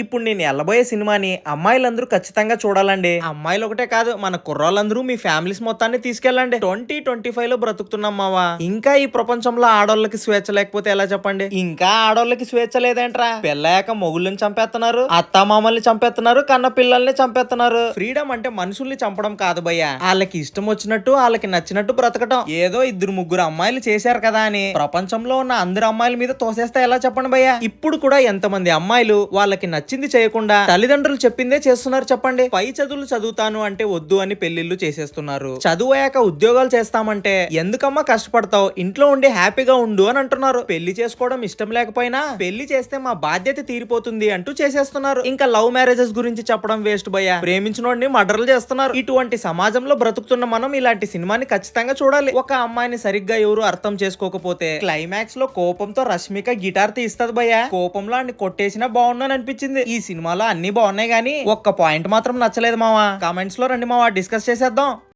ఇప్పుడు నేను వెళ్ళబోయే సినిమాని అమ్మాయిలందరూ ఖచ్చితంగా చూడాలండి. అమ్మాయిలు ఒకటే కాదు, మన కుర్రాళ్ళందరూ మీ ఫ్యామిలీస్ మొత్తాన్ని తీసుకెళ్ళండి. 2025 లో బ్రతుకుతున్నాం మావా. ఇంకా ఈ ప్రపంచంలో ఆడోళ్ళకి స్వేచ్ఛ లేకపోతే ఎలా చెప్పండి? ఇంకా ఆడోళ్ళకి స్వేచ్ఛ లేదేంట్రా? పెళ్ళాక మొగుళ్ళని చంపేస్తున్నారు, అత్త మామల్ని చంపేస్తున్నారు, కన్న పిల్లల్ని చంపేస్తున్నారు. ఫ్రీడమ్ అంటే మనుషుల్ని చంపడం కాదు భయ్యా, వాళ్ళకి ఇష్టం వచ్చినట్టు వాళ్ళకి నచ్చినట్టు బ్రతకటం. ఏదో ఇద్దరు ముగ్గురు అమ్మాయిలు చేశారు కదా అని ప్రపంచంలో ఉన్న అందరు అమ్మాయిల మీద తోసేస్తే ఎలా చెప్పండి భయ్యా? ఇప్పుడు కూడా ఎంతమంది అమ్మాయిలు వాళ్ళకి నచ్చింది చేయకుండా తల్లిదండ్రులు చెప్పిందే చేస్తున్నారు చెప్పండి. పై చదువులు చదువుతాను అంటే వద్దు అని పెళ్లిళ్ళు చేసేస్తున్నారు. చదువయ్యాక ఉద్యోగాలు చేస్తామంటే ఎందుకమ్మా కష్టపడతావు, ఇంట్లో ఉండి హ్యాపీగా ఉండు అని అంటున్నారు. పెళ్లి చేసుకోవడం ఇష్టం లేకపోయినా పెళ్లి చేస్తే మా బాధ్యత తీరిపోతుంది అంటూ చేసేస్తున్నారు. ఇంకా లవ్ మ్యారేజెస్ గురించి చెప్పడం వేస్ట్ భయ్యా, ప్రేమించినోడిని మర్డర్లు చేస్తున్నారు. ఇటువంటి సమాజంలో బ్రతుకుతున్న మనం ఇలాంటి సినిమాని ఖచ్చితంగా చూడాలి. ఒక అమ్మాయిని సరిగ్గా ఎవరు అర్థం చేసుకోకపోతే క్లైమాక్స్ లో కోపంతో రష్మిక గిటార్ తీస్తది భయ్యా. కోపంలో అన్ని కొట్టేసినా బాగుందని అనిపించింది. ఈ సినిమాలో అన్ని బాగున్నాయి గానీ ఒక్క పాయింట్ మాత్రం నచ్చలేదు మావా. కామెంట్స్ లో రండి మావా, డిస్కస్ చేసేద్దాం.